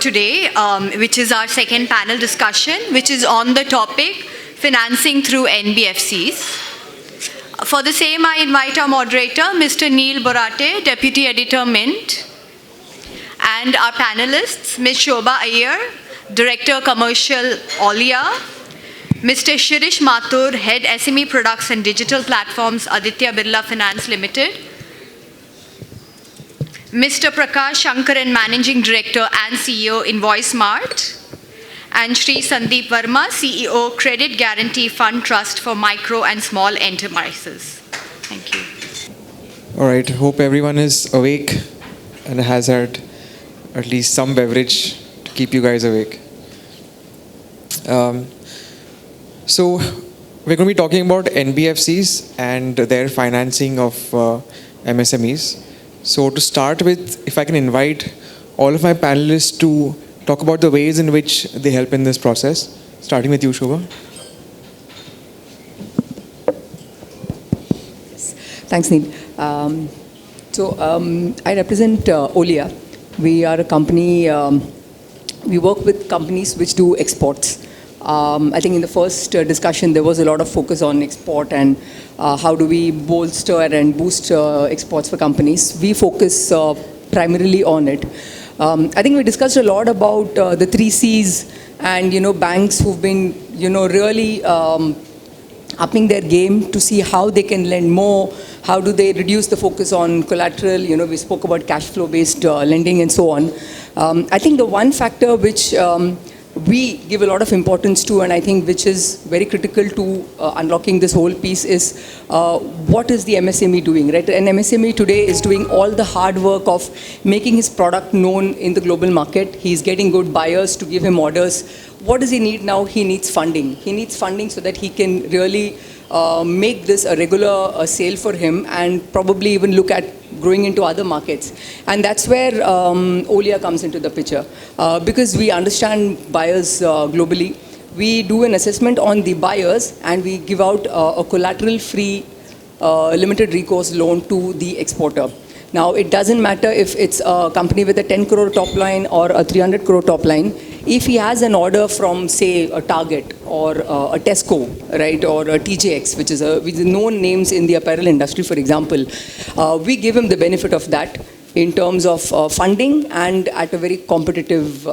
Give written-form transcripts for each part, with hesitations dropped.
Today, which is our second panel discussion, which is on the topic financing through NBFCs. For the same, I invite our moderator, Mr. Neil Borate, Deputy Editor, Mint, and our panelists, Ms. Shobha Iyer, Director, Commercial, Olea, Mr. Shirish Mathur, Head SME Products and Digital Platforms, Aditya Birla Finance Limited, Mr. Prakash, Sankaran, Managing Director and CEO, Invoicemart, and Shri Sandeep Varma, CEO, Credit Guarantee Fund Trust for Micro and Small Enterprises. Thank you. All right, hope everyone is awake and has had at least some beverage to keep you guys awake. So we're going to be talking about NBFCs and their financing of MSMEs. So to start with, if I can invite all of my panelists to talk about the ways in which they help in this process, starting with you, Shobha. Yes. Thanks, Neil. I represent Olea. We are a company, we work with companies which do exports. I think in the first discussion, there was a lot of focus on export and how do we bolster and boost exports for companies. We focus primarily on it. I think we discussed a lot about the 3Cs and, banks who've been, really upping their game to see how they can lend more, how do they reduce the focus on collateral. We spoke about cash flow based lending and so on. I think the one factor which we give a lot of importance to, and I think which is very critical to unlocking this whole piece, is what is the MSME doing, right? An MSME today is doing all the hard work of making his product known in the global market. He's getting good buyers to give him orders. What does he need now? He needs funding. He needs funding so that he can really make this a regular sale for him and probably even look at growing into other markets. And that's where Olea comes into the picture. Because we understand buyers globally, we do an assessment on the buyers and we give out a collateral-free limited recourse loan to the exporter. Now, it doesn't matter if it's a company with a 10 crore top line or a 300 crore top line. If he has an order from, say, a Target or a Tesco, right, or a TJX, which is with known names in the apparel industry, for example, we give him the benefit of that in terms of funding and at a very competitive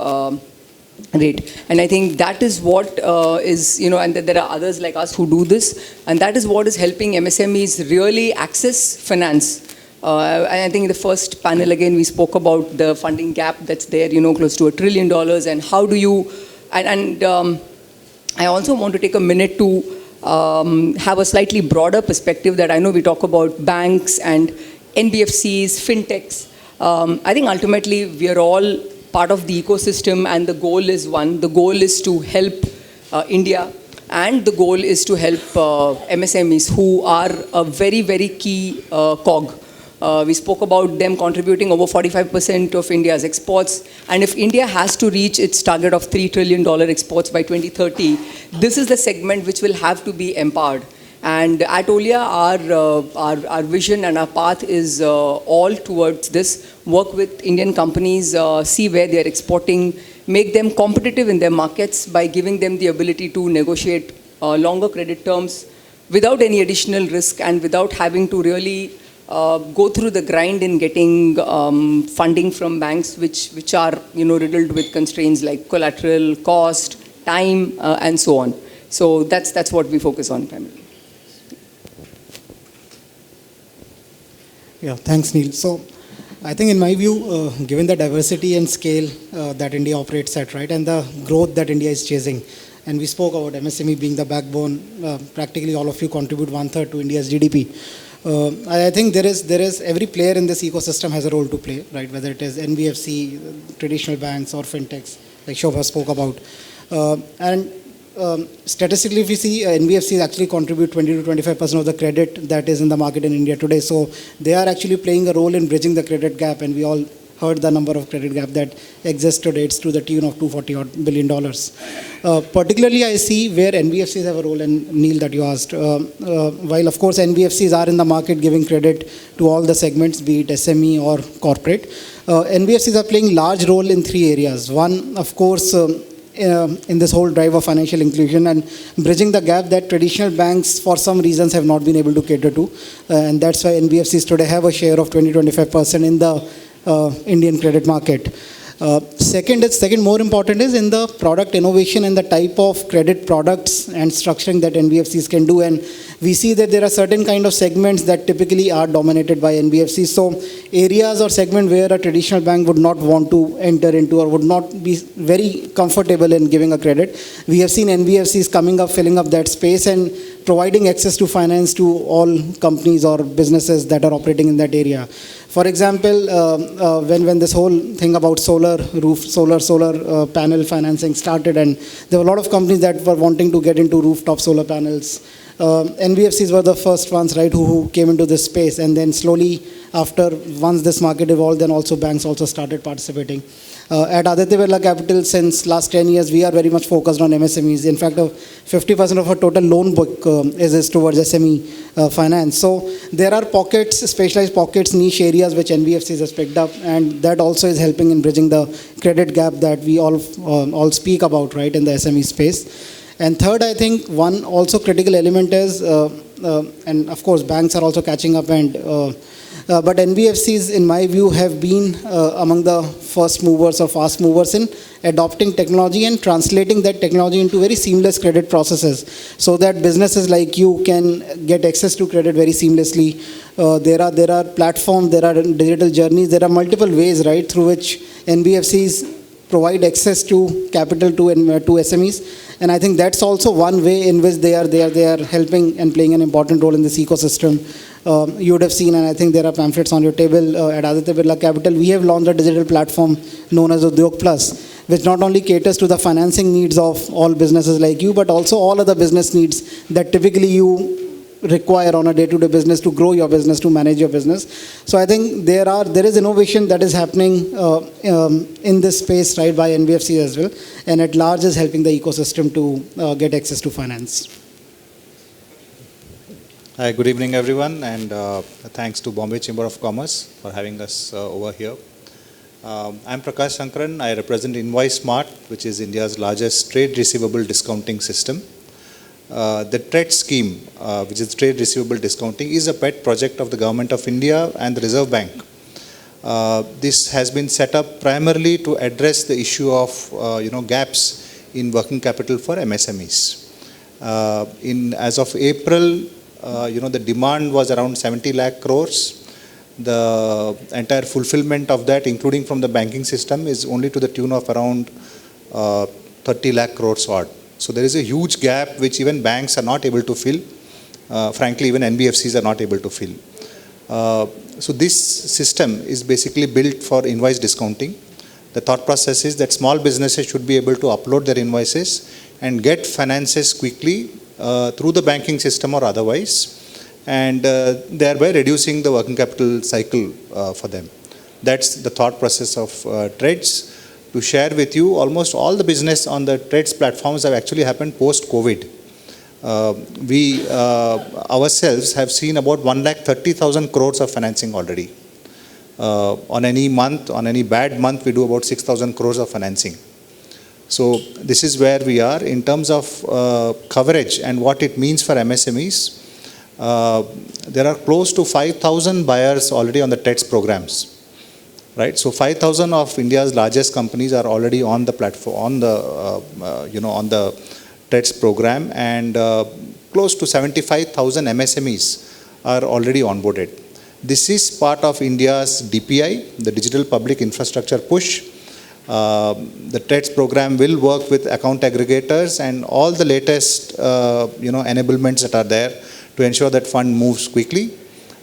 rate. And I think that is what is, and there are others like us who do this, and that is what is helping MSMEs really access finance. And I think in the first panel, again, we spoke about the funding gap that's there, close to $1 trillion, and how do you, I also want to take a minute to have a slightly broader perspective that I know we talk about banks and NBFCs, fintechs. I think ultimately we are all part of the ecosystem and the goal is one. The goal is to help India and the goal is to help MSMEs who are a very, very key cog. We spoke about them contributing over 45% of India's exports. And if India has to reach its target of $3 trillion exports by 2030, this is the segment which will have to be empowered. And at Olea, our vision and our path is all towards this. Work with Indian companies, see where they're exporting, make them competitive in their markets by giving them the ability to negotiate longer credit terms without any additional risk and without having to really go through the grind in getting funding from banks which are riddled with constraints like collateral, cost, time, and so on. So that's what we focus on primarily. Yeah, thanks, Neil. So I think in my view, given the diversity and scale that India operates at, right, and the growth that India is chasing, and we spoke about MSME being the backbone, practically all of you contribute 1/3 to India's GDP. I think there is every player in this ecosystem has a role to play, right? Whether it is NBFC, traditional banks, or fintechs, like Shobha spoke about. Statistically, if we see NBFCs actually contribute 20 to 25% of the credit that is in the market in India today. So they are actually playing a role in bridging the credit gap, and we all heard the number of credit gap that exists today. It's to the tune of $240 billion. Particularly, I see where NBFCs have a role, and Neil, that you asked. While, of course, NBFCs are in the market giving credit to all the segments, be it SME or corporate, NBFCs are playing large role in three areas. One, of course, in this whole drive of financial inclusion and bridging the gap that traditional banks for some reasons have not been able to cater to, and that's why NBFCs today have a share of 20-25% in the Indian credit market. Second, more important is in the product innovation and the type of credit products and structuring that NBFCs can do. And we see that there are certain kind of segments that typically are dominated by NBFCs. So areas or segment where a traditional bank would not want to enter into or would not be very comfortable in giving a credit, we have seen NBFCs coming up, filling up that space and providing access to finance to all companies or businesses that are operating in that area. For example, when this whole thing about solar panel financing started, and there were a lot of companies that were wanting to get into rooftop solar panels, NBFCs were the first ones, right, who came into this space, and then slowly once this market evolved, then also banks also started participating. At Aditya Birla Capital, since last 10 years, we are very much focused on MSMEs. In fact, 50% of our total loan book is towards SME finance. So there are pockets, specialized pockets, niche areas which NBFCs has picked up, and that also is helping in bridging the credit gap that we all speak about, right, in the SME space. And third, I think one also critical element is, and of course banks are also catching up, and but NBFCs, in my view, have been among the first movers or fast movers in adopting technology and translating that technology into very seamless credit processes, so that businesses like you can get access to credit very seamlessly. There are platforms, there are digital journeys, there are multiple ways, right, through which NBFCs provide access to capital to SMEs. And I think that's also one way in which they are helping and playing an important role in this ecosystem. You would have seen, and I think there are pamphlets on your table, at Aditya Birla Capital, we have launched a digital platform known as Udyog Plus, which not only caters to the financing needs of all businesses like you, but also all other business needs that typically you require on a day-to-day business to grow your business, to manage your business. So I think there is innovation that is happening in this space, right, by NBFC as well, and at large is helping the ecosystem to get access to finance. Hi, good evening everyone, and thanks to Bombay Chamber of Commerce for having us over here. I'm Prakash Sankaran. I represent Invoicemart, which is India's largest trade receivable discounting system. The TRED scheme, which is Trade Receivable Discounting, is a pet project of the Government of India and the Reserve Bank. This has been set up primarily to address the issue of gaps in working capital for MSMEs. As of April, the demand was around 70 lakh crores. The entire fulfillment of that, including from the banking system, is only to the tune of around 30 lakh crores odd. So there is a huge gap which even banks are not able to fill. Frankly, even NBFCs are not able to fill. So this system is basically built for invoice discounting. The thought process is that small businesses should be able to upload their invoices and get finances quickly through the banking system or otherwise, and thereby reducing the working capital cycle for them. That's the thought process of TREDS. To share with you, almost all the business on the TREDS platforms have actually happened post-COVID. We ourselves have seen about 130,000 crores of financing already. On any month, on any bad month, we do about 6,000 crores of financing. So this is where we are in terms of coverage and what it means for MSMEs. There are close to 5,000 buyers already on the TREDS programs. Right, so 5,000 of India's largest companies are already on the platform, on the TREDS program, and close to 75,000 MSMEs are already onboarded. This is part of India's DPI, the Digital Public Infrastructure Push. The TREDS program will work with account aggregators and all the latest, enablements that are there to ensure that fund moves quickly.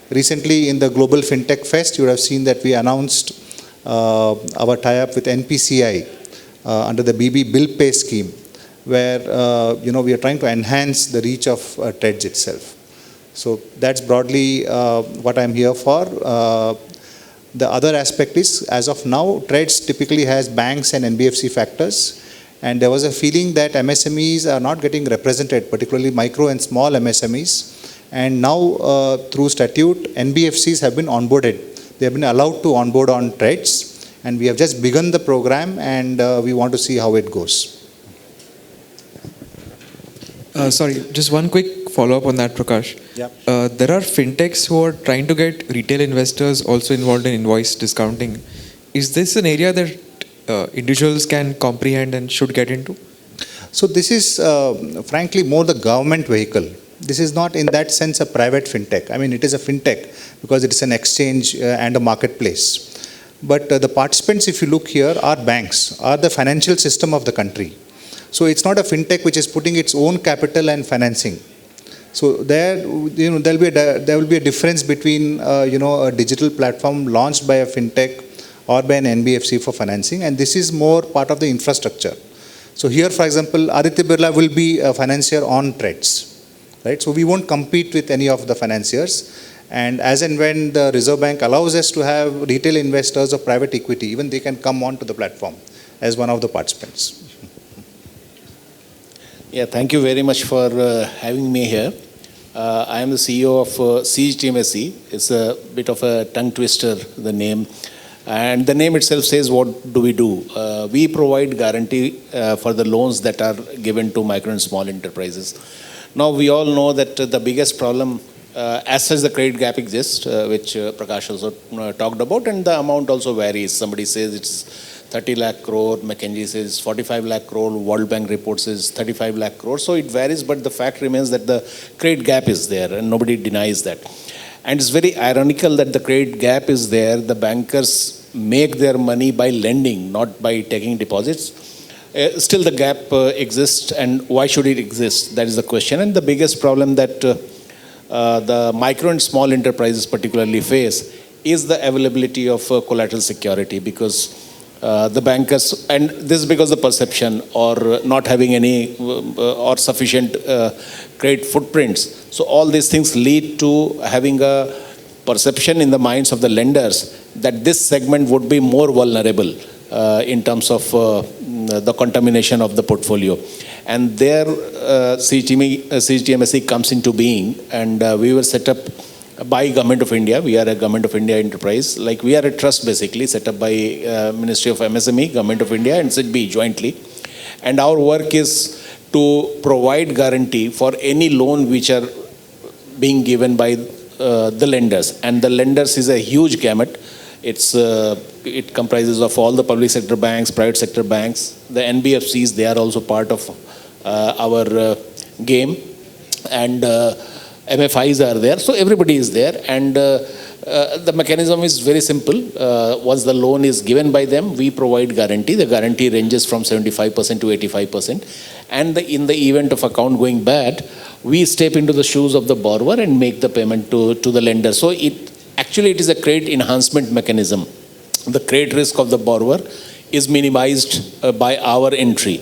Recently, in the Global FinTech Fest, you would have seen that we announced our tie-up with NPCI under the BB Bill Pay scheme, where we are trying to enhance the reach of TREDS itself. So that's broadly what I'm here for. The other aspect is, as of now, trades typically has banks and NBFC factors. And there was a feeling that MSMEs are not getting represented, particularly micro and small MSMEs. And now, through statute, NBFCs have been onboarded. They have been allowed to onboard on trades. And we have just begun the program, and we want to see how it goes. Sorry, just one quick follow-up on that, Prakash. Yeah. There are fintechs who are trying to get retail investors also involved in invoice discounting. Is this an area that individuals can comprehend and should get into? So this is, frankly, more the government vehicle. This is not in that sense a private fintech. I mean, it is a fintech because it is an exchange and a marketplace. But the participants, if you look here, are banks, are the financial system of the country. So it's not a fintech which is putting its own capital and financing. So there will be a difference between a digital platform launched by a fintech or by an NBFC for financing, and this is more part of the infrastructure. So here, for example, Aditya Birla will be a financier on trades, right? So we won't compete with any of the financiers. And as and when the Reserve Bank allows us to have retail investors or private equity, even they can come onto the platform as one of the participants. Yeah, thank you very much for having me here. I am the CEO of CGTMSE. It's a bit of a tongue twister, the name. And the name itself says, what do? We provide guarantee for the loans that are given to micro and small enterprises. Now, we all know that the biggest problem, as such the credit gap exists, which Prakash also talked about, and the amount also varies. Somebody says it's 30 lakh crore, McKinsey says 45 lakh crore, World Bank reports says 35 lakh crore. So it varies, but the fact remains that the credit gap is there, and nobody denies that. And it's very ironical that the credit gap is there. The bankers make their money by lending, not by taking deposits. Still the gap exists, and why should it exist? That is the question. And the biggest problem that the micro and small enterprises particularly face is the availability of collateral security, because the bankers, and this is because the perception or not having any or sufficient credit footprints. So all these things lead to having a perception in the minds of the lenders that this segment would be more vulnerable in terms of the contamination of the portfolio. And there CGTMSE comes into being, and we were set up by Government of India. We are a Government of India enterprise. Like, we are a trust basically set up by Ministry of MSME, Government of India and SIDBI jointly. And our work is to provide guarantee for any loan which are being given by the lenders. And the lenders is a huge gamut. It comprises of all the public sector banks, private sector banks, the NBFCs. They are also part of our game, and MFIs are there. So everybody is there, and the mechanism is very simple. Once the loan is given by them, we provide guarantee. The guarantee ranges from 75% to 85%. And in the event of account going bad, we step into the shoes of the borrower and make the payment to the lender. So it is a credit enhancement mechanism. The credit risk of the borrower is minimized by our entry.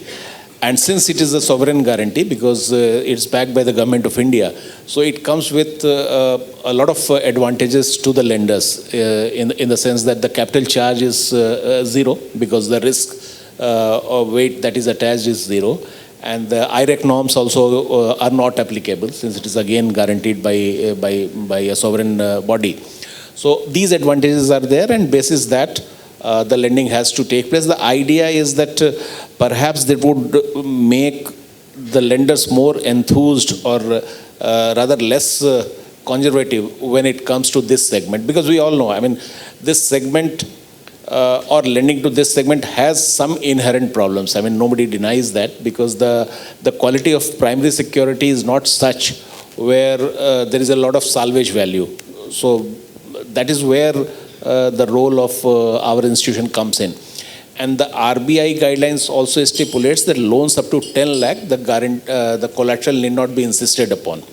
And since it is a sovereign guarantee, because it's backed by the Government of India, so it comes with a lot of advantages to the lenders in the sense that the capital charge is zero, because the risk or weight that is attached is zero. And the IREC norms also are not applicable, since it is again guaranteed by a sovereign body. So these advantages are there, and basis that the lending has to take place. The idea is that perhaps that would make the lenders more enthused, or rather less conservative when it comes to this segment. Because we all know, I mean, this segment or lending to this segment has some inherent problems. I mean, nobody denies that, because the quality of primary security is not such where there is a lot of salvage value. So that is where the role of our institution comes in. And the RBI guidelines also stipulates that loans up to 10 lakh, the collateral need not be insisted upon.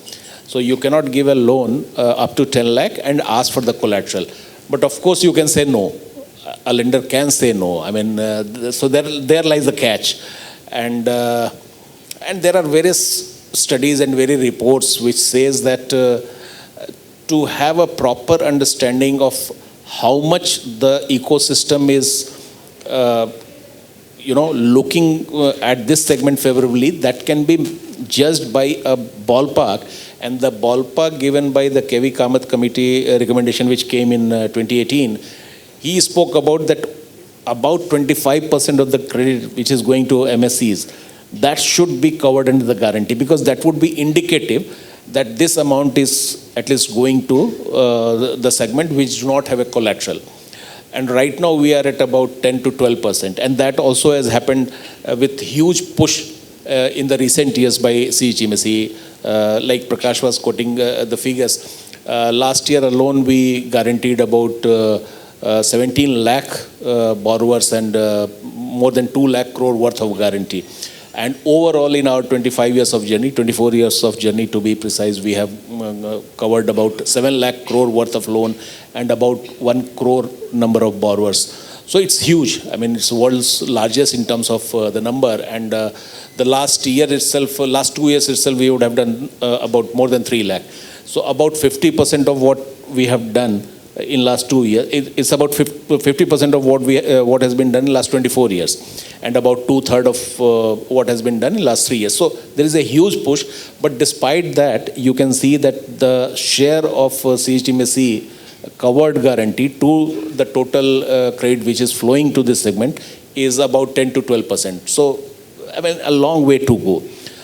So you cannot give a loan up to 10 lakh and ask for the collateral. But of course you can say no. A lender can say no. I mean, so there lies the catch. And there are various studies and various reports which says that to have a proper understanding of how much the ecosystem is, looking at this segment favorably, that can be judged by a ballpark. And the ballpark given by the KV Kamath committee recommendation, which came in 2018, he spoke about that about 25% of the credit which is going to MSEs, that should be covered under the guarantee, because that would be indicative that this amount is at least going to the segment which do not have a collateral. And right now we are at about 10 to 12%. And that also has happened with huge push in the recent years by CGTMSE. Like Prakash was quoting the figures. Last year alone we guaranteed about 17 lakh borrowers and more than 2 lakh crore worth of guarantee. And overall in our 24 years of journey to be precise, we have covered about 7 lakh crore worth of loan and about 1 crore number of borrowers. So it's huge. I mean, it's the world's largest in terms of the number. And the last 2 years itself, we would have done about more than 3 lakh. So about 50% of what we have done in last 2 years, it's about 50% of what has been done in last 24 years, and about 2/3 of what has been done in last 3 years. So there is a huge push, but despite that, you can see that the share of CGTMSE covered guarantee to the total credit which is flowing to this segment is about 10 to 12%. So, I mean, a long way to go.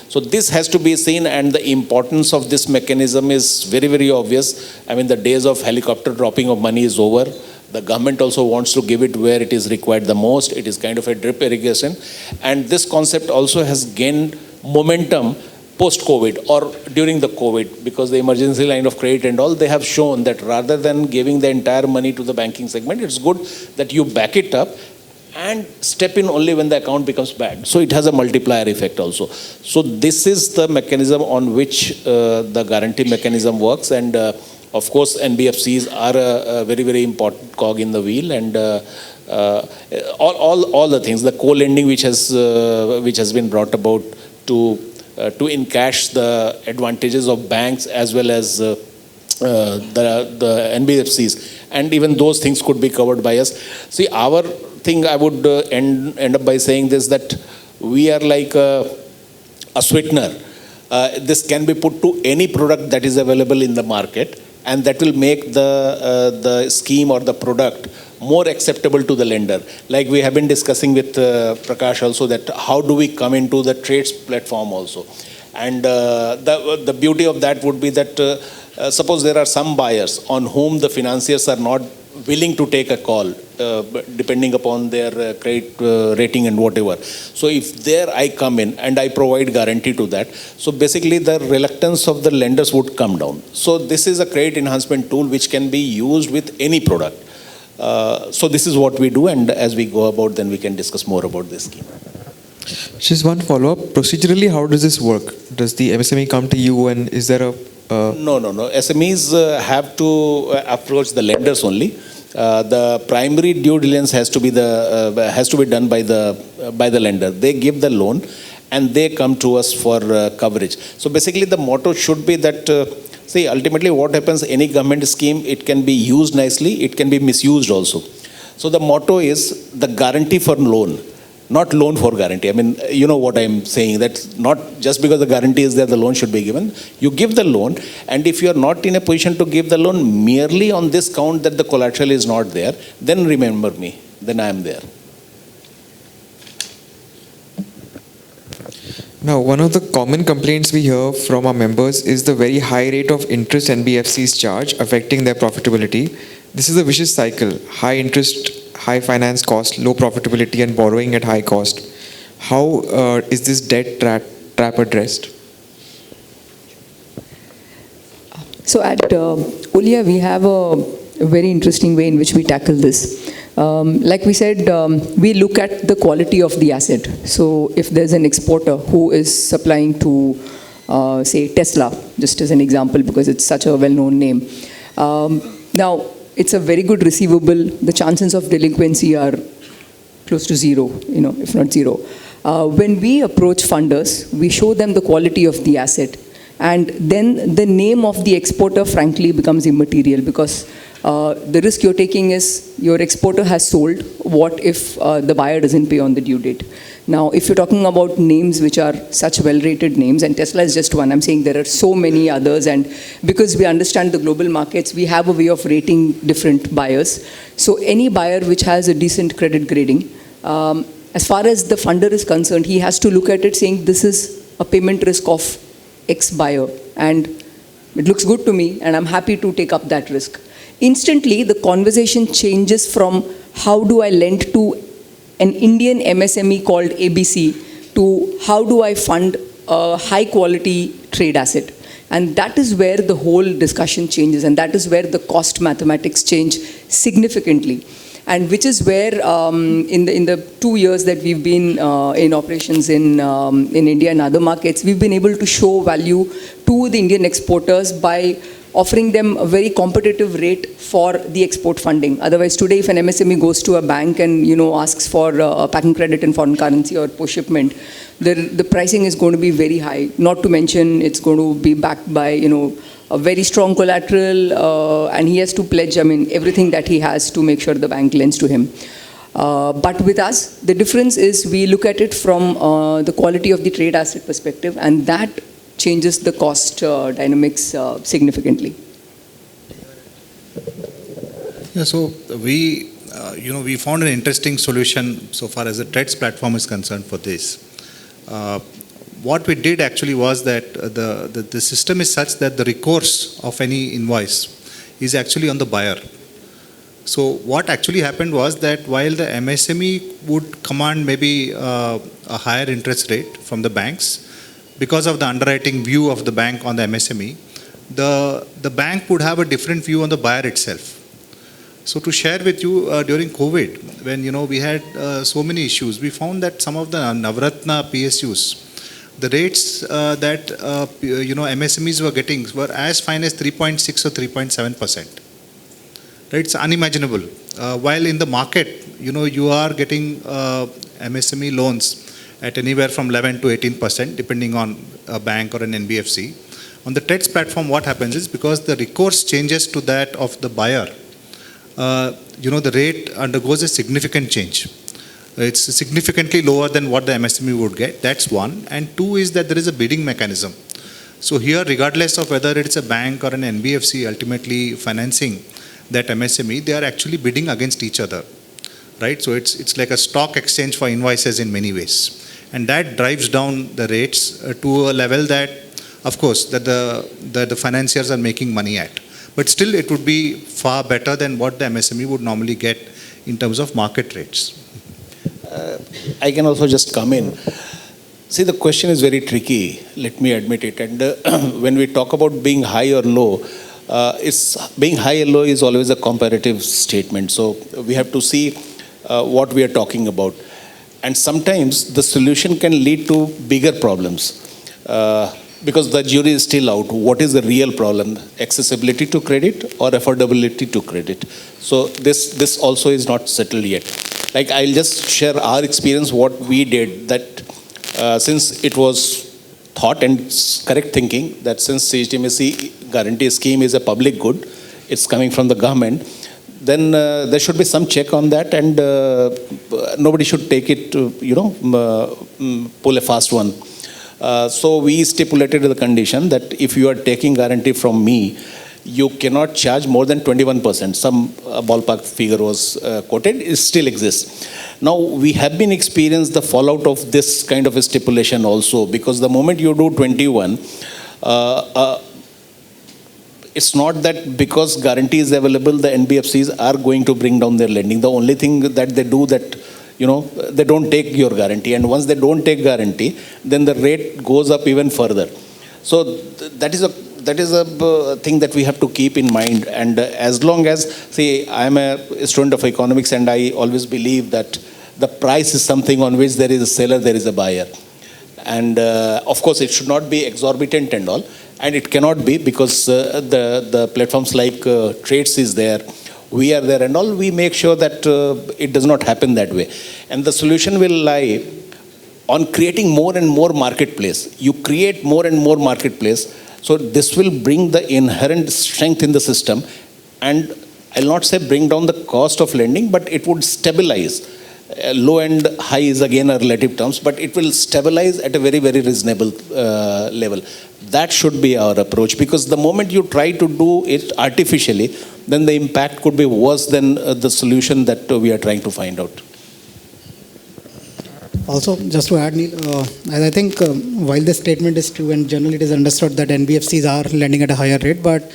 So this has to be seen, and the importance of this mechanism is very, very obvious. I mean, the days of helicopter dropping of money is over. The government also wants to give it where it is required the most. It is kind of a drip irrigation. And this concept also has gained momentum post-COVID or during the COVID, because the emergency line of credit and all, they have shown that rather than giving the entire money to the banking segment, it's good that you back it up and step in only when the account becomes bad. So it has a multiplier effect also. So this is the mechanism on which the guarantee mechanism works. And of course, NBFCs are a very, very important cog in the wheel. And all the things, the co-lending which has been brought about to encash the advantages of banks as well as the NBFCs, and even those things could be covered by us. See, our thing, I would end up by saying this, that we are like a sweetener. This can be put to any product that is available in the market, and that will make the scheme or the product more acceptable to the lender. Like we have been discussing with Prakash also, that how do we come into the trades platform also. And the beauty of that would be that suppose there are some buyers on whom the financiers are not willing to take a call, depending upon their credit rating and whatever. So if there I come in and I provide guarantee to that, so basically the reluctance of the lenders would come down. So this is a credit enhancement tool which can be used with any product. So this is what we do, and as we go about, then we can discuss more about this scheme. Just one follow-up. Procedurally, how does this work? Does the MSME come to you, and is there a... No. SMEs have to approach the lenders only. The primary due diligence has to be done by the lender. They give the loan, and they come to us for coverage. So basically, the motto should be that. See, ultimately what happens, any government scheme, it can be used nicely, it can be misused also. So the motto is the guarantee for loan, not loan for guarantee. I mean, you know what I'm saying, that not just because the guarantee is there, the loan should be given. You give the loan, and if you're not in a position to give the loan merely on this count that the collateral is not there, then remember me, then I am there. Now, one of the common complaints we hear from our members is the very high rate of interest NBFCs charge, affecting their profitability. This is a vicious cycle: high interest, high finance cost, low profitability, and borrowing at high cost. How is this debt trap addressed? So at Olea, we have a very interesting way in which we tackle this. Like we said, we look at the quality of the asset. So if there's an exporter who is supplying to, say, Tesla, just as an example, because it's such a well-known name. Now, it's a very good receivable. The chances of delinquency are close to zero, if not zero. When we approach funders, we show them the quality of the asset. And then the name of the exporter, frankly, becomes immaterial, because The risk you're taking is your exporter has sold. What if the buyer doesn't pay on the due date? Now, if you're talking about names which are such well-rated names, and Tesla is just one, I'm saying there are so many others, and because we understand the global markets, we have a way of rating different buyers. So any buyer which has a decent credit grading, as far as the funder is concerned, he has to look at it saying this is a payment risk of X buyer, and it looks good to me, and I'm happy to take up that risk. Instantly, the conversation changes from how do I lend to an Indian MSME called ABC to how do I fund a high quality trade asset. And that is where the whole discussion changes, and that is where the cost mathematics change significantly. And which is where in the 2 years that we've been in operations in India and other markets, we've been able to show value to the Indian exporters by offering them a very competitive rate for the export funding. Otherwise, today, if an MSME goes to a bank and asks for a packing credit in foreign currency or post shipment, the pricing is going to be very high. Not to mention, it's going to be backed by a very strong collateral, and he has to pledge, everything that he has to make sure the bank lends to him. But with us, the difference is we look at it from the quality of the trade asset perspective, and that changes the cost dynamics significantly. Yeah, so we found an interesting solution so far as the TREDS platform is concerned for this. What we did actually was that the system is such that the recourse of any invoice is actually on the buyer. So what actually happened was that while the MSME would command maybe a higher interest rate from the banks, because of the underwriting view of the bank on the MSME, the bank would have a different view on the buyer itself. So to share with you, during COVID, when we had so many issues, we found that some of the Navratna PSUs, the rates that MSMEs were getting were as fine as 3.6 or 3.7%. Right? It's unimaginable. While in the market, you are getting MSME loans at anywhere from 11 to 18%, depending on a bank or an NBFC. On the TREDS platform, what happens is because the recourse changes to that of the buyer, the rate undergoes a significant change. It's significantly lower than what the MSME would get. That's one. And two is that there is a bidding mechanism. So here, regardless of whether it's a bank or an NBFC ultimately financing that MSME, they are actually bidding against each other. Right? So it's like a stock exchange for invoices in many ways. And that drives down the rates to a level that, of course, that the financiers are making money at. But still, it would be far better than what the MSME would normally get in terms of market rates. I can also just come in. See, the question is very tricky, let me admit it. And when we talk about being high or low, being high or low is always a comparative statement. So we have to see what we are talking about. And sometimes the solution can lead to bigger problems because the jury is still out. What is the real problem? Accessibility to credit or affordability to credit? So this also is not settled yet. Like, I'll just share our experience, what we did, that since it was thought and correct thinking that since CGTMSE guarantee scheme is a public good, it's coming from the government, then there should be some check on that, and nobody should take it to, pull a fast one. So we stipulated the condition that if you are taking guarantee from me, you cannot charge more than 21%. Some ballpark figure was quoted. It still exists. Now, we have been experienced the fallout of this kind of a stipulation also, because the moment you do 21, it's not that because guarantee is available, the NBFCs are going to bring down their lending. The only thing that they do that, they don't take your guarantee. And once they don't take guarantee, then the rate goes up even further. So that is a thing that we have to keep in mind. And as long as, see, I'm a student of economics, and I always believe that the price is something on which there is a seller, there is a buyer. And of course, it should not be exorbitant and all. And it cannot be, because the platforms like Trades is there, we are there and all. We make sure that it does not happen that way. And the solution will lie on creating more and more marketplace. You create more and more marketplace. So this will bring the inherent strength in the system, and I'll not say bring down the cost of lending, but it would stabilize. Low and high is again a relative terms, but it will stabilize at a very, very reasonable level. That should be our approach, because the moment you try to do it artificially, then the impact could be worse than the solution that we are trying to find out. Also, just to add, Neil, I think while this statement is true and generally it is understood that NBFCs are lending at a higher rate, but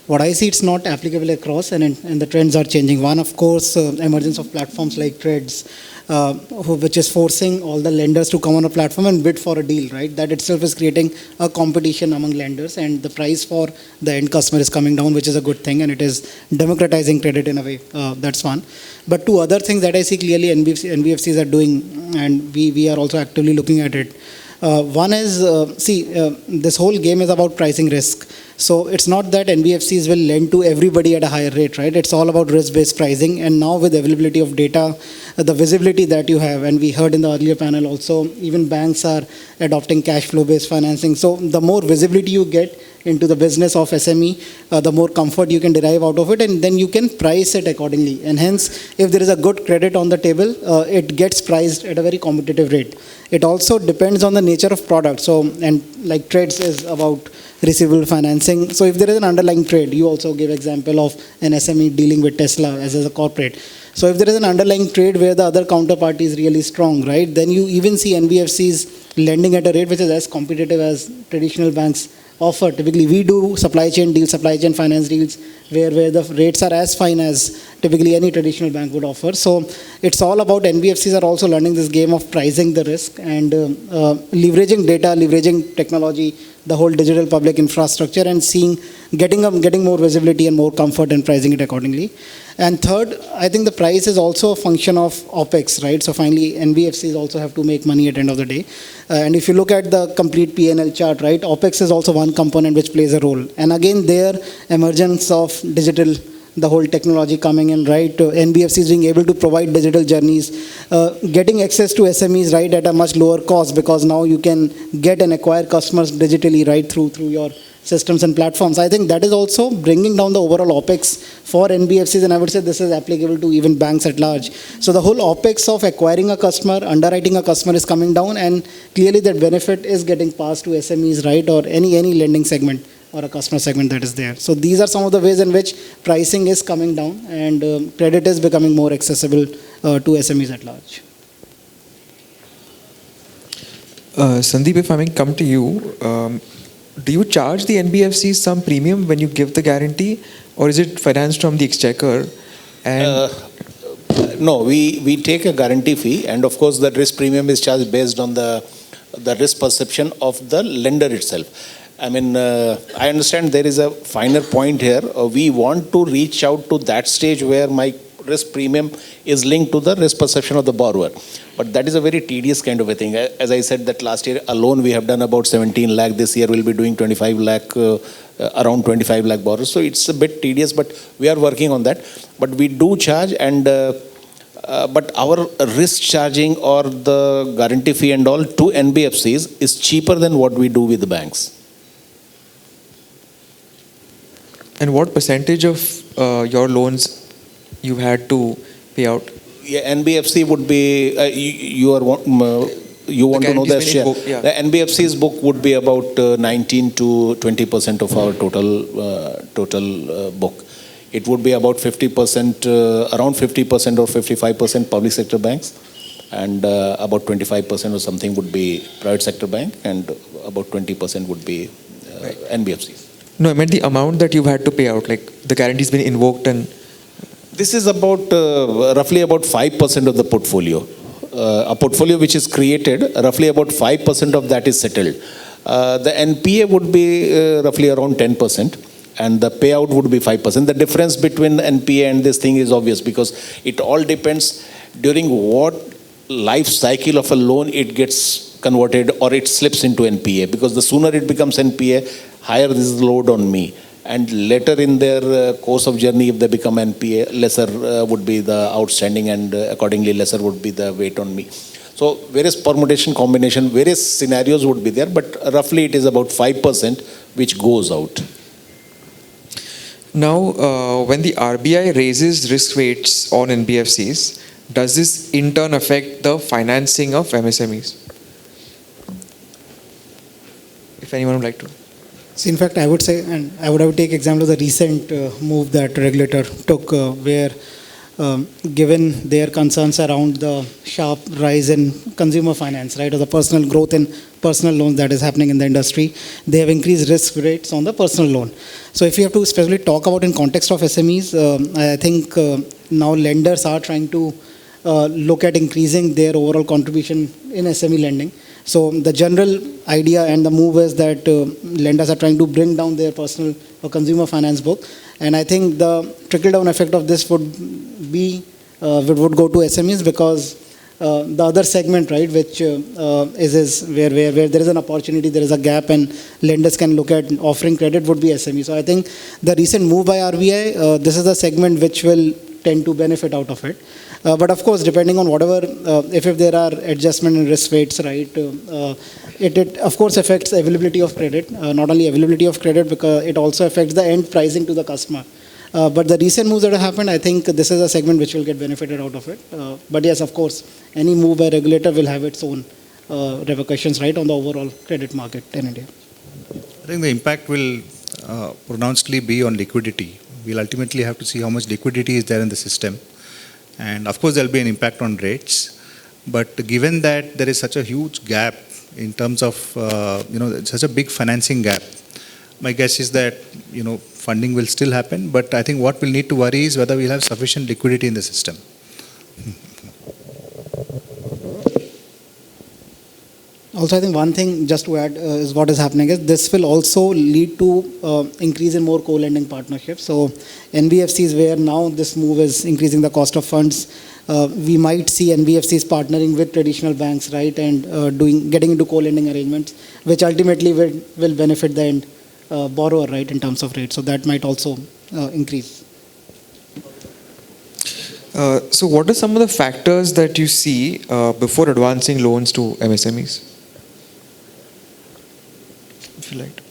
what I see, it's not applicable across, and the trends are changing. One, of course, emergence of platforms like Trades, which is forcing all the lenders to come on a platform and bid for a deal, right? That itself is creating a competition among lenders, and the price for the end customer is coming down, which is a good thing, and it is democratizing credit in a way. That's one. But two other things that I see clearly NBFCs are doing, and we are also actively looking at it. One is, this whole game is about pricing risk. So it's not that NBFCs will lend to everybody at a higher rate, right? It's all about risk-based pricing. And now with availability of data, the visibility that you have, and we heard in the earlier panel also, even banks are adopting cash flow-based financing. So the more visibility you get into the business of SME, the more comfort you can derive out of it, and then you can price it accordingly. And hence, if there is a good credit on the table, it gets priced at a very competitive rate. It also depends on the nature of product. So, and like Trades is about receivable financing. So if there is an underlying trade, you also give example of an SME dealing with Tesla as a corporate. So if there is an underlying trade where the other counterparty is really strong, right, then you even see NBFCs lending at a rate which is as competitive as traditional banks offer. Typically, we do supply chain deals, supply chain finance deals, where the rates are as fine as typically any traditional bank would offer. So it's all about NBFCs are also learning this game of pricing the risk and leveraging data, leveraging technology, the whole digital public infrastructure, and getting more visibility and more comfort and pricing it accordingly. And third, I think the price is also a function of OpEx, right? So finally, NBFCs also have to make money at the end of the day. And if you look at the complete P&L chart, right, OpEx is also one component which plays a role. And again, there, emergence of digital, the whole technology coming in, right? NBFCs being able to provide digital journeys, getting access to SMEs, right, at a much lower cost, because now you can get and acquire customers digitally, right, through your systems and platforms. I think that is also bringing down the overall OpEx for NBFCs, and I would say this is applicable to even banks at large. So the whole OpEx of acquiring a customer, underwriting a customer is coming down, and clearly that benefit is getting passed to SMEs, right, or any lending segment or a customer segment that is there. So these are some of the ways in which pricing is coming down and credit is becoming more accessible to SMEs at large. Sandeep, if I may come to you, do you charge the NBFCs some premium when you give the guarantee, or is it financed from the exchequer? And no, we take a guarantee fee, and of course the risk premium is charged based on the risk perception of the lender itself. I mean, I understand there is a finer point here. We want to reach out to that stage where my risk premium is linked to the risk perception of the borrower. But that is a very tedious kind of a thing. As I said, that last year alone we have done about 17 lakh. This year we'll be doing 25 lakh, around 25 lakh borrowers. So it's a bit tedious, but we are working on that. But we do charge, and but our risk charging or the guarantee fee and all to NBFCs is cheaper than what we do with the banks. And what percentage of your loans you had to pay out? Yeah, NBFC would be, you want to know the share. Book, yeah. The NBFC's book would be about 19 to 20% of our total book. It would be about 50%, around 50% or 55% public sector banks, and about 25% or something would be private sector bank, and about 20% would be NBFCs. No, I meant the amount that you've had to pay out, like the guarantee's been invoked and... This is about roughly about 5% of the portfolio. A portfolio which is created, roughly about 5% of that is settled. The NPA would be roughly around 10%, and the payout would be 5%. The difference between NPA and this thing is obvious, because it all depends during what life cycle of a loan it gets converted or it slips into NPA. Because the sooner it becomes NPA, higher this is the load on me. And later in their course of journey, if they become NPA, lesser would be the outstanding, and accordingly lesser would be the weight on me. So various permutation, combination, various scenarios would be there, but roughly it is about 5% which goes out. Now, when the RBI raises risk weights on NBFCs, does this in turn affect the financing of MSMEs? If anyone would like to. So in fact, I would say, and I would take example of the recent move that regulator took, where given their concerns around the sharp rise in consumer finance, right, or the personal growth in personal loans that is happening in the industry, they have increased risk rates on the personal loan. So if you have to especially talk about in context of SMEs, I think now lenders are trying to look at increasing their overall contribution in SME lending. So the general idea and the move is that lenders are trying to bring down their personal or consumer finance book. And I think the trickle-down effect of this would go to SMEs, because the other segment, right, which is where there is an opportunity, there is a gap, and lenders can look at offering credit, would be SME. So I think the recent move by RBI, this is a segment which will tend to benefit out of it. But of course, depending on whatever, if there are adjustment in risk weights, right, it of course affects availability of credit. Not only availability of credit, because it also affects the end pricing to the customer. But the recent moves that have happened, I think this is a segment which will get benefited out of it. But yes, of course, any move by regulator will have its own repercussions, right, on the overall credit market in India. I think the impact will pronouncedly be on liquidity. We'll ultimately have to see how much liquidity is there in the system. And of course, there will be an impact on rates. But given that there is such a huge gap in terms of, such a big financing gap, my guess is that, funding will still happen. But I think what we'll need to worry is whether we'll have sufficient liquidity in the system. Also, I think one thing just to add is what is happening is this will also lead to increase in more co-lending partnerships. So NBFCs, where now this move is increasing the cost of funds, we might see NBFCs partnering with traditional banks, right, and getting into co-lending arrangements, which ultimately will benefit the end borrower, right, in terms of rates. So that might also increase. So what are some of the factors that you see before advancing loans to MSMEs? If you like.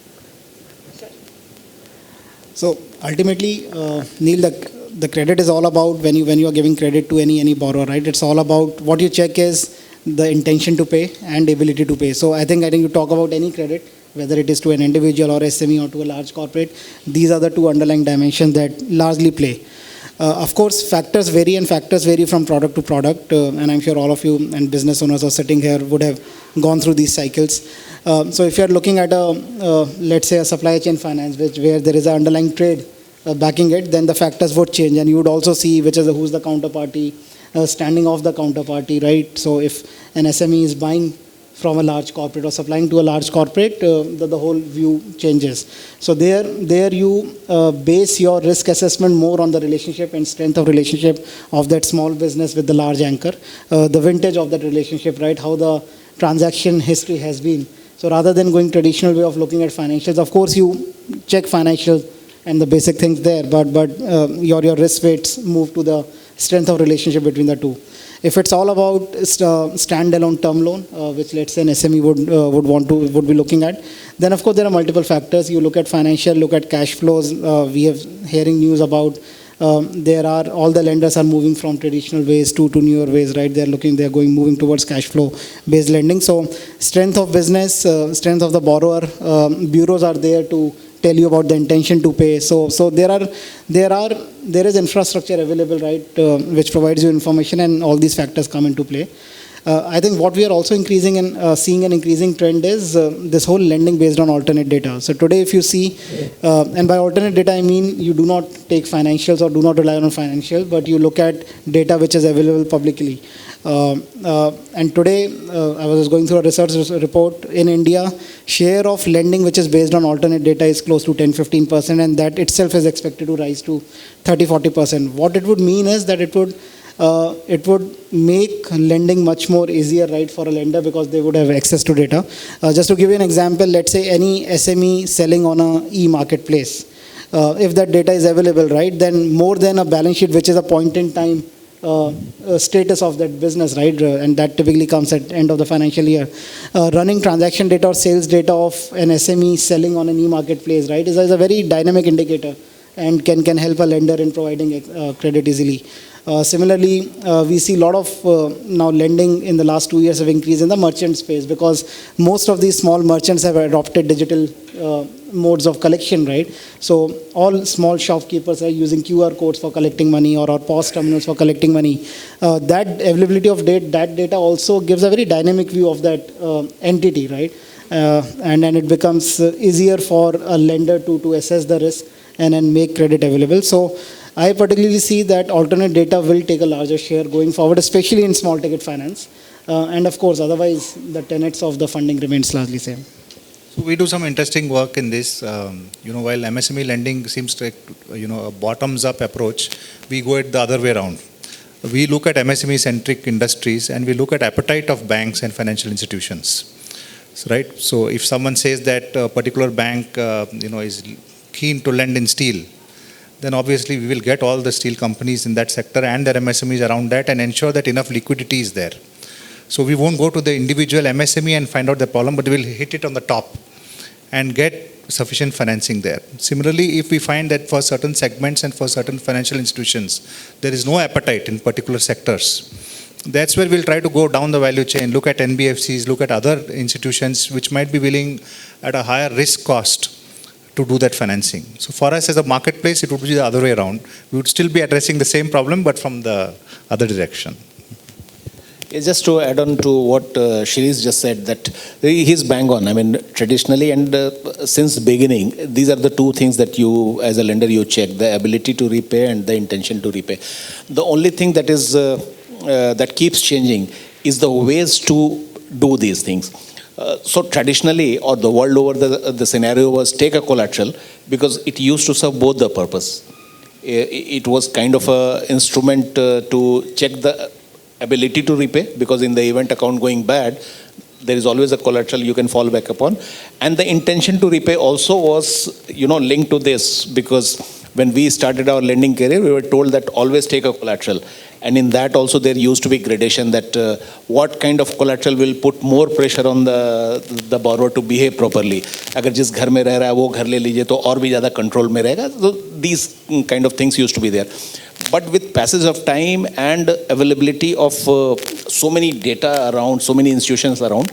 So ultimately, Neil, the credit is all about when you are giving credit to any borrower, right? It's all about what you check is the intention to pay and ability to pay. So I think you talk about any credit, whether it is to an individual or SME or to a large corporate, these are the two underlying dimensions that largely play. Of course, factors vary from product to product, and I'm sure all of you and business owners are sitting here would have gone through these cycles. So if you're looking at let's say a supply chain finance, where there is an underlying trade backing it, then the factors would change, and you would also see who's the counterparty, standing of the counterparty, right? So if an SME is buying from a large corporate or supplying to a large corporate, the whole view changes. So there you base your risk assessment more on the relationship and strength of relationship of that small business with the large anchor, the vintage of that relationship, right, how the transaction history has been. So rather than going traditional way of looking at financials, of course you check financials and the basic things there, but your risk weights move to the strength of relationship between the two. If it's all about standalone term loan, which let's say an SME would be looking at, then of course there are multiple factors. You look at financial, look at cash flows. We have hearing news about all the lenders are moving from traditional ways to newer ways, right? They're moving towards cash flow based lending. So strength of business, strength of the borrower, bureaus are there to tell you about the intention to pay. So there is infrastructure available, right, which provides you information, and all these factors come into play. I think what we are also seeing an increasing trend is this whole lending based on alternate data. So today, if you see, and by alternate data, I mean you do not take financials or do not rely on financials, but you look at data which is available publicly. And today, I was going through a research report in India, share of lending which is based on alternate data is close to 10-15%, and that itself is expected to rise to 30-40%. What it would mean is that it would make lending much more easier, right, for a lender, because they would have access to data. Just to give you an example, let's say any SME selling on a e-marketplace, if that data is available, right, then more than a balance sheet, which is a point in time status of that business, right, and that typically comes at end of the financial year. Running transaction data or sales data of an SME selling on an e-marketplace, right, is a very dynamic indicator, and can help a lender in providing credit easily. Similarly, we see a lot of now lending in the last 2 years have increased in the merchant space, because most of these small merchants have adopted digital modes of collection, right? So all small shopkeepers are using QR codes for collecting money, or POS terminals for collecting money. That availability of that data also gives a very dynamic view of that entity, right? And then it becomes easier for a lender to assess the risk and then make credit available. So I particularly see that alternate data will take a larger share going forward, especially in small ticket finance. And of course, otherwise, the tenets of the funding remains largely same. So we do some interesting work in this. While MSME lending seems to, a bottoms-up approach, we go it the other way around. We look at MSME-centric industries, and we look at appetite of banks and financial institutions. Right? So if someone says that a particular bank, is keen to lend in steel, then obviously we will get all the steel companies in that sector and their MSMEs around that and ensure that enough liquidity is there. So we won't go to the individual MSME and find out the problem, but we'll hit it on the top and get sufficient financing there. Similarly, if we find that for certain segments and for certain financial institutions, there is no appetite in particular sectors, that's where we'll try to go down the value chain, look at NBFCs, look at other institutions which might be willing at a higher risk cost to do that financing. So for us as a marketplace, it would be the other way around. We would still be addressing the same problem, but from the other direction. Just to add on to what Shirish just said, that he's bang on. I mean, traditionally and since beginning, these are the two things that you, as a lender, you check: the ability to repay and the intention to repay. The only thing that is that keeps changing is the ways to do these things. So traditionally, or the world over, the scenario was take a collateral, because it used to serve both the purpose. It was kind of an instrument to check the ability to repay, because in the event account going bad, there is always a collateral you can fall back upon. And the intention to repay also was, linked to this, because when we started our lending career, we were told that always take a collateral. And in that also there used to be gradation, that what kind of collateral will put more pressure on the borrower to behave properly. अगर जिस घर में रह रहा है वो घर ले लीजिए तो और भी ज़्यादा control में रहेगा. So these kind of things used to be there. But with passage of time and availability of so many data around, so many institutions around,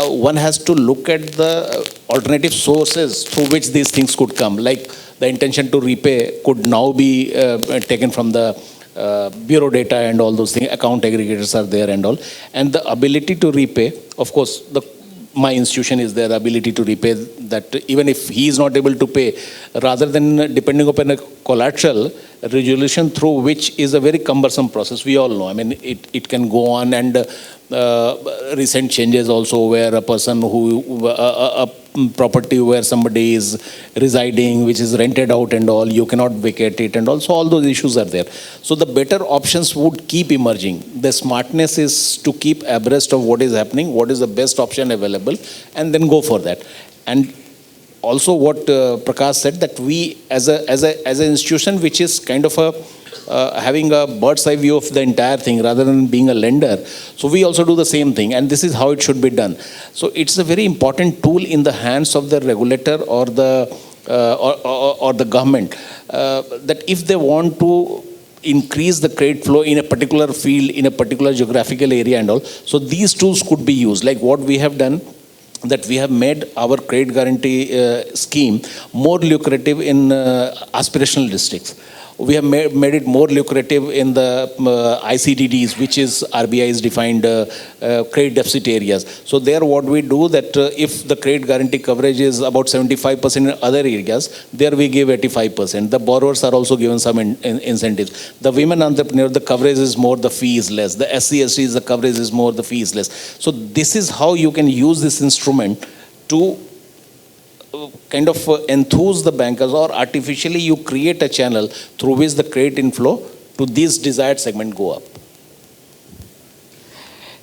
one has to look at the alternative sources through which these things could come. Like the intention to repay could now be taken from the bureau data and all those things. Account aggregators are there and all. And the ability to repay, of course, my institution is there, the ability to repay, that even if he is not able to pay, rather than depending upon a collateral, resolution through which is a very cumbersome process. We all know. I mean, it can go on, and recent changes also where a person who, a property where somebody is residing, which is rented out and all, you cannot vacate it, and also all those issues are there. So the better options would keep emerging. The smartness is to keep abreast of what is happening, what is the best option available, and then go for that. And also what Prakash said, that we as an institution which is kind of having a bird's eye view of the entire thing rather than being a lender, so we also do the same thing, and this is how it should be done. So it's a very important tool in the hands of the regulator or the government, that if they want to increase the credit flow in a particular field, in a particular geographical area and all, so these tools could be used. Like what we have done, that we have made our credit guarantee scheme more lucrative in aspirational districts. We have made it more lucrative in the ICDDs, which is RBI's defined credit deficit areas. So there what we do, that if the credit guarantee coverage is about 75% in other areas, there we give 85%. The borrowers are also given some incentives. The women entrepreneur, the coverage is more, the fee is less. The SC/STs, the coverage is more, the fee is less. So this is how you can use this instrument to kind of enthuse the bankers, or artificially you create a channel through which the credit inflow to this desired segment go up.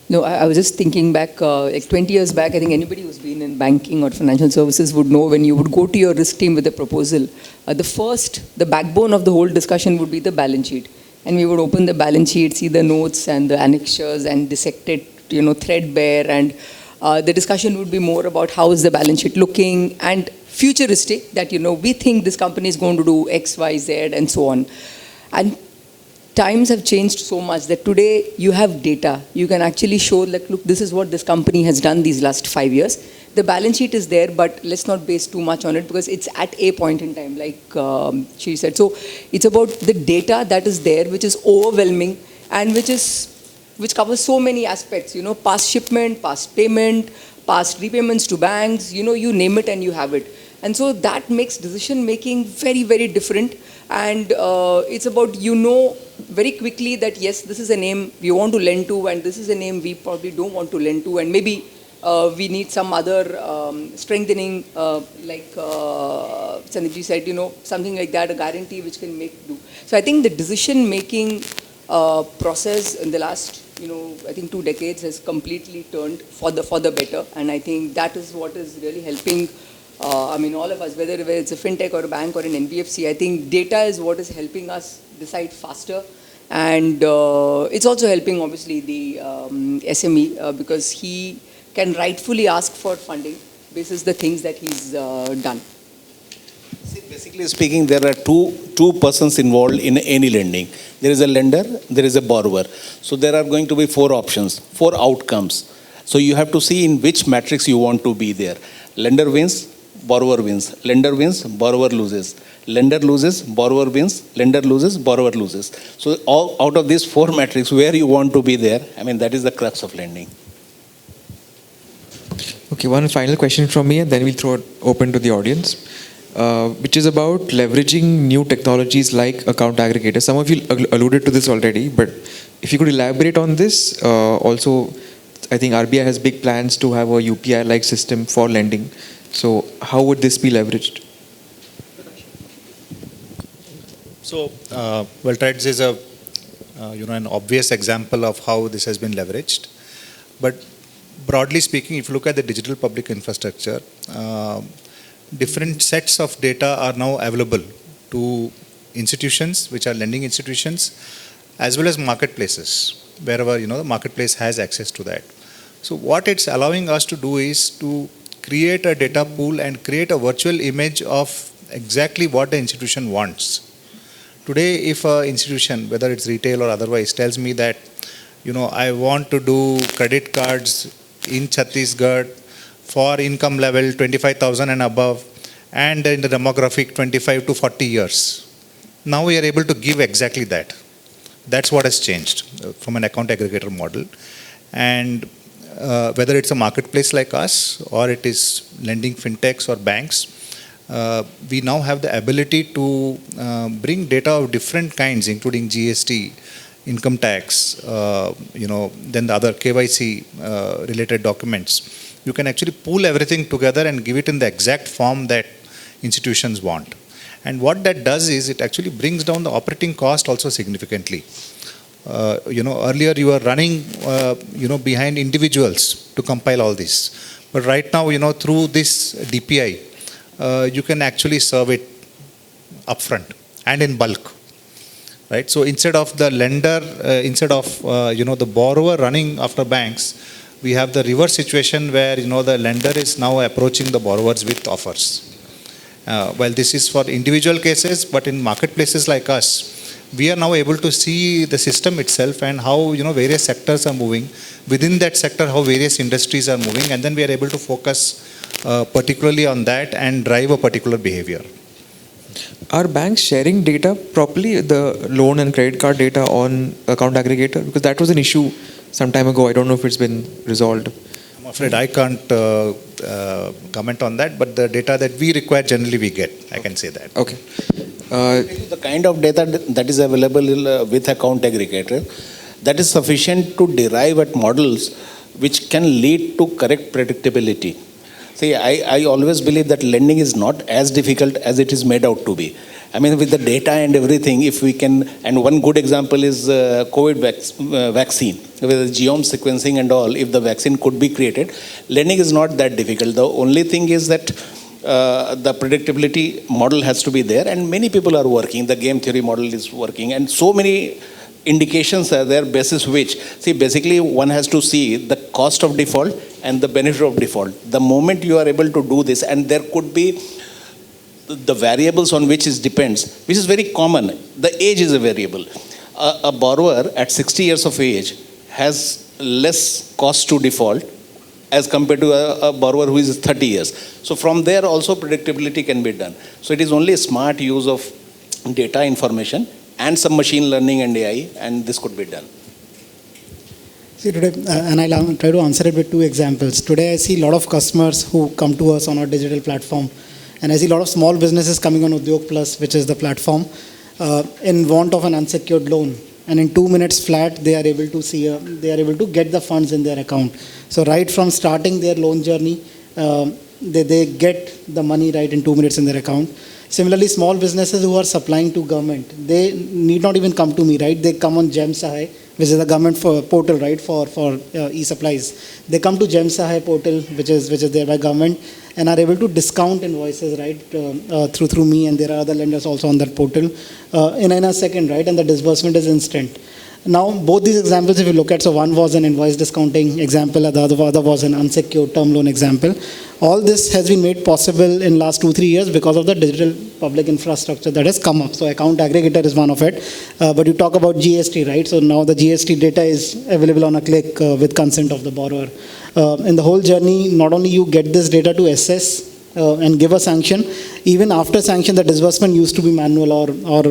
No, I was just thinking back, like 20 years back, I think anybody who's been in banking or financial services would know, when you would go to your risk team with a proposal, the backbone of the whole discussion would be the balance sheet. And we would open the balance sheet, see the notes and the annexures and dissect it, threadbare, and the discussion would be more about how is the balance sheet looking, and futuristic, that, we think this company is going to do X, Y, Z, and so on. And times have changed so much that today you have data. You can actually show, like, look, this is what this company has done these last 5 years. The balance sheet is there, but let's not base too much on it because it's at a point in time, like she said. So it's about the data that is there, which is overwhelming and which covers so many aspects, past shipment, past payment, past repayments to banks, you name it and you have it. And so that makes decision making very, very different. And it's about, very quickly that, yes, this is a name we want to lend to, and this is a name we probably don't want to lend to, and maybe we need some other strengthening, like Sandeep said, something like that, a guarantee which can make do. So I think the decision making process in the last, I think 2 decades has completely turned for the better. And I think that is what is really helping, all of us, whether it's a fintech or a bank or an NBFC, I think data is what is helping us decide faster. And it's also helping, obviously, the SME because he can rightfully ask for funding basis the things that he's done. See, basically speaking, there are two persons involved in any lending. There is a lender, there is a borrower. So there are going to be 4 options, 4 outcomes. So you have to see in which matrix you want to be there. Lender wins, borrower wins. Lender wins, borrower loses. Lender loses, borrower wins. Lender loses, borrower loses. So out of these 4 matrices, where you want to be there, that is the crux of lending. Okay, one final question from me, and then we'll throw it open to the audience, which is about leveraging new technologies like account aggregators. Some of you alluded to this already, but if you could elaborate on this. Also, I think RBI has big plans to have a UPI-like system for lending. So how would this be leveraged? So, Trades is a an obvious example of how this has been leveraged. But broadly speaking, if you look at the digital public infrastructure, different sets of data are now available to institutions, which are lending institutions, as well as marketplaces, wherever the marketplace has access to that. So what it's allowing us to do is to create a data pool and create a virtual image of exactly what the institution wants. Today, if an institution, whether it's retail or otherwise, tells me that, I want to do credit cards in Chhattisgarh for income level 25,000 and above, and in the demographic 25 to 40 years. Now we are able to give exactly that. That's what has changed from an account aggregator model. And whether it's a marketplace like us or it is lending fintechs or banks, we now have the ability to bring data of different kinds, including GST, income tax, then the other KYC related documents. You can actually pool everything together and give it in the exact form that institutions want. And what that does is it actually brings down the operating cost also significantly. Earlier you were running, behind individuals to compile all this. But right now, through this DPI, you can actually serve it upfront and in bulk. Right? So instead of the lender, the borrower running after banks, we have the reverse situation where, the lender is now approaching the borrowers with offers. Well, this is for individual cases, but in marketplaces like us, we are now able to see the system itself and how, various sectors are moving. Within that sector, how various industries are moving, and then we are able to focus particularly on that and drive a particular behavior. Are banks sharing data properly, the loan and credit card data on account aggregator? Because that was an issue some time ago. I don't know if it's been resolved. I'm afraid I can't comment on that, but the data that we require generally we get. I can say that. Okay. The kind of data that is available with account aggregator, that is sufficient to derive at models which can lead to correct predictability. See, I always believe that lending is not as difficult as it is made out to be. With the data and everything, if we can, and one good example is COVID vaccine, with the genome sequencing and all, if the vaccine could be created, lending is not that difficult. The only thing is that the predictability model has to be there, and many people are working. The game theory model is working, and so many indications are there basis which, basically one has to see the cost of default and the benefit of default. The moment you are able to do this, and there could be the variables on which it depends, which is very common. The age is a variable. A borrower at 60 years of age has less cost to default as compared to a borrower who is 30 years. So from there also predictability can be done. So it is only a smart use of data information and some machine learning and AI, and this could be done. See today, and I'll try to answer it with two examples. Today I see a lot of customers who come to us on our digital platform, and I see a lot of small businesses coming on Udyog Plus, which is the platform, in want of an unsecured loan. And in 2 minutes flat, they are able to get the funds in their account. So right from starting their loan journey, they get the money right in 2 minutes in their account. Similarly, small businesses who are supplying to government, they need not even come to me, right? They come on GEM Sahay, which is the government portal, right, for e-supplies. They come to GEM Sahay portal, which is there by government, and are able to discount invoices, right, through me, and there are other lenders also on that portal in a second, right, and the disbursement is instant. Now, both these examples, if you look at, so one was an invoice discounting example, the other was an unsecured term loan example. All this has been made possible in last 2-3 years because of the digital public infrastructure that has come up. So account aggregator is one of it. But you talk about GST, right? So now the GST data is available on a click with consent of the borrower. In the whole journey, not only you get this data to assess and give a sanction, even after sanction, the disbursement used to be manual or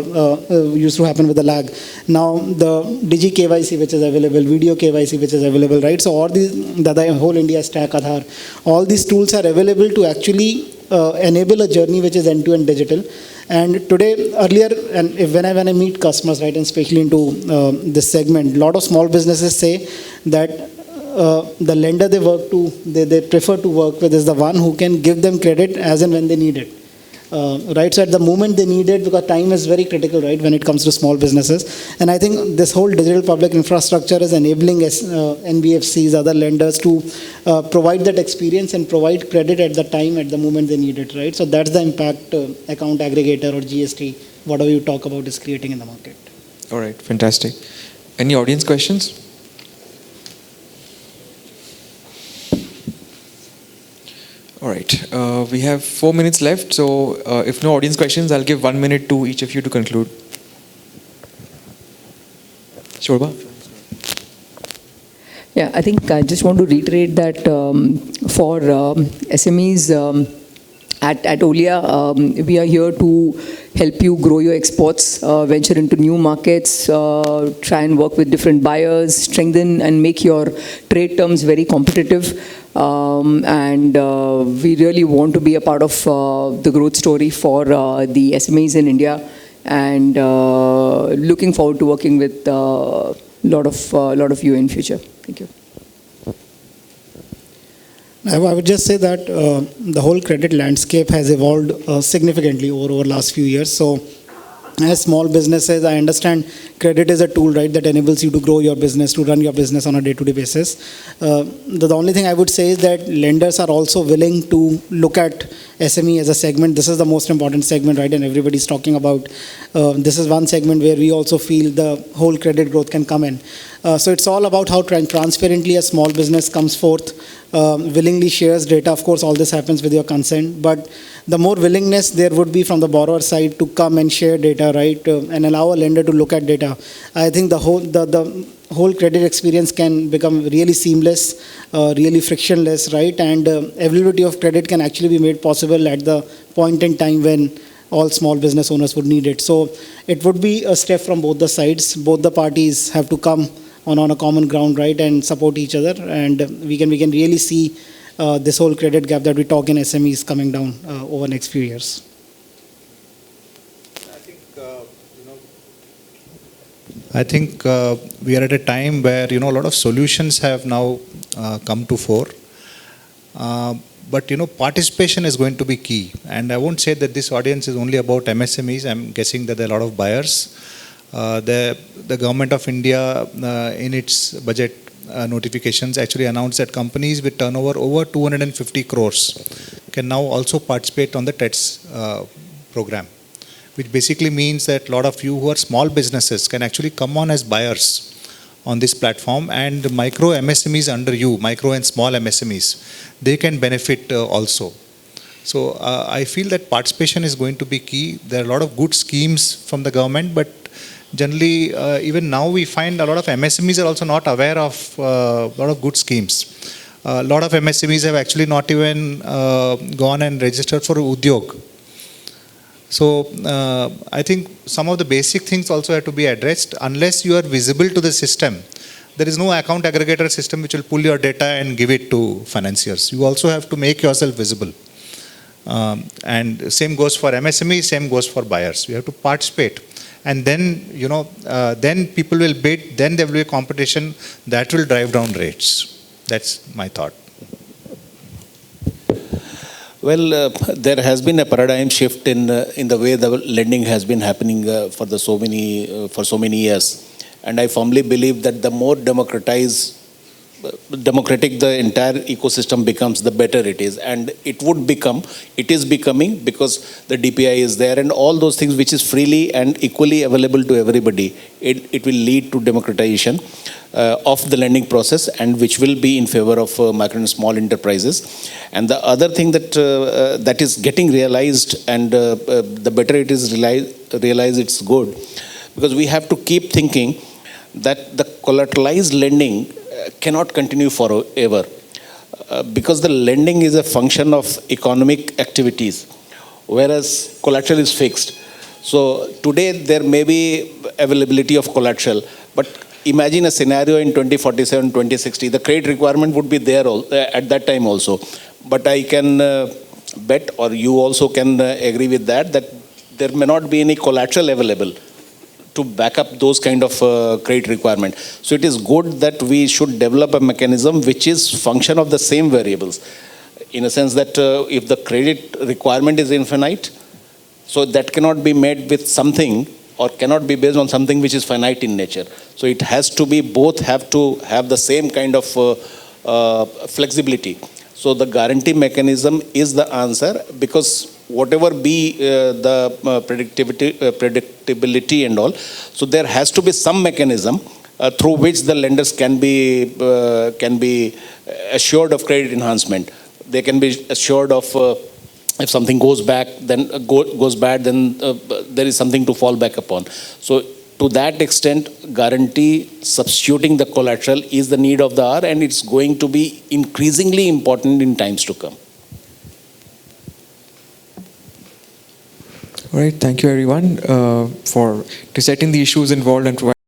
used to happen with a lag. Now the Digi KYC, which is available, video KYC, which is available, right? So all these, the whole India stack, Aadhaar, all these tools are available to actually enable a journey which is end-to-end digital. And today, earlier, and when I meet customers, right, and especially into this segment, a lot of small businesses say that the lender they work to, they prefer to work with is the one who can give them credit as and when they need it. Right, so at the moment they need it, because time is very critical, right, when it comes to small businesses. And I think this whole digital public infrastructure is enabling NBFCs, other lenders to provide that experience and provide credit at the time, at the moment they need it, right? So that's the impact account aggregator or GST, whatever you talk about, is creating in the market. All right, fantastic. Any audience questions? All right, we have 4 minutes left, so if no audience questions, I'll give 1 minute to each of you to conclude. Shobha? Yeah, I think I just want to reiterate that for SMEs at Olea, we are here to help you grow your exports, venture into new markets, try and work with different buyers, strengthen and make your trade terms very competitive. And we really want to be a part of the growth story for the SMEs in India, and looking forward to working with a lot of you in future. Thank you. I would just say that the whole credit landscape has evolved significantly over the last few years. So as small businesses, I understand credit is a tool, right, that enables you to grow your business, to run your business on a day-to-day basis. The only thing I would say is that lenders are also willing to look at SME as a segment. This is the most important segment, right, and everybody's talking about. This is one segment where we also feel the whole credit growth can come in. So it's all about how transparently a small business comes forth, willingly shares data. Of course, all this happens with your consent, but the more willingness there would be from the borrower side to come and share data, right, and allow a lender to look at data, I think the whole credit experience can become really seamless, really frictionless, right, and availability of credit can actually be made possible at the point in time when all small business owners would need it. So it would be a step from both the sides. Both the parties have to come on a common ground, right, and support each other, and we can really see this whole credit gap that we talk in SMEs coming down over the next few years. I think we are at a time where a lot of solutions have now come to fore. But participation is going to be key, and I won't say that this audience is only about MSMEs. I'm guessing that there are a lot of buyers. The government of India in its budget notifications actually announced that companies with turnover over 250 crores can now also participate on the TETS program, which basically means that a lot of you who are small businesses can actually come on as buyers on this platform, and micro MSMEs under you, micro and small MSMEs, they can benefit also. So I feel that participation is going to be key. There are a lot of good schemes from the government, but generally, even now we find a lot of MSMEs are also not aware of a lot of good schemes. A lot of MSMEs have actually not even gone and registered for Udyog. So I think some of the basic things also have to be addressed. Unless you are visible to the system, there is no account aggregator system which will pull your data and give it to financiers. You also have to make yourself visible. And same goes for MSME, same goes for buyers. You have to participate. And then, then people will bid, then there will be a competition that will drive down rates. That's my thought. Well, there has been a paradigm shift in the way the lending has been happening for so many years, and I firmly believe that the more democratic the entire ecosystem becomes, the better it is, and it is becoming, because the DPI is there and all those things which is freely and equally available to everybody. It will lead to democratization of the lending process, and which will be in favor of micro and small enterprises. And the other thing that is getting realized, and the better it is realized, it's good, because we have to keep thinking that the collateralized lending cannot continue forever, because the lending is a function of economic activities, whereas collateral is fixed. So today there may be availability of collateral, but imagine a scenario in 2047, 2060, the credit requirement would be there at that time also. But I can bet, or you also can agree with that there may not be any collateral available to back up those kind of credit requirement. So it is good that we should develop a mechanism which is function of the same variables, in a sense that if the credit requirement is infinite, so that cannot be made with something, or cannot be based on something which is finite in nature. So it has to be, both have to have the same kind of flexibility. So the guarantee mechanism is the answer, because whatever be the predictability and all, so there has to be some mechanism through which the lenders can be assured of credit enhancement. They can be assured of if something goes bad, then there is something to fall back upon. So to that extent, guarantee substituting the collateral is the need of the hour, and it's going to be increasingly important in times to come. All right, thank you everyone for dissecting the issues involved and providing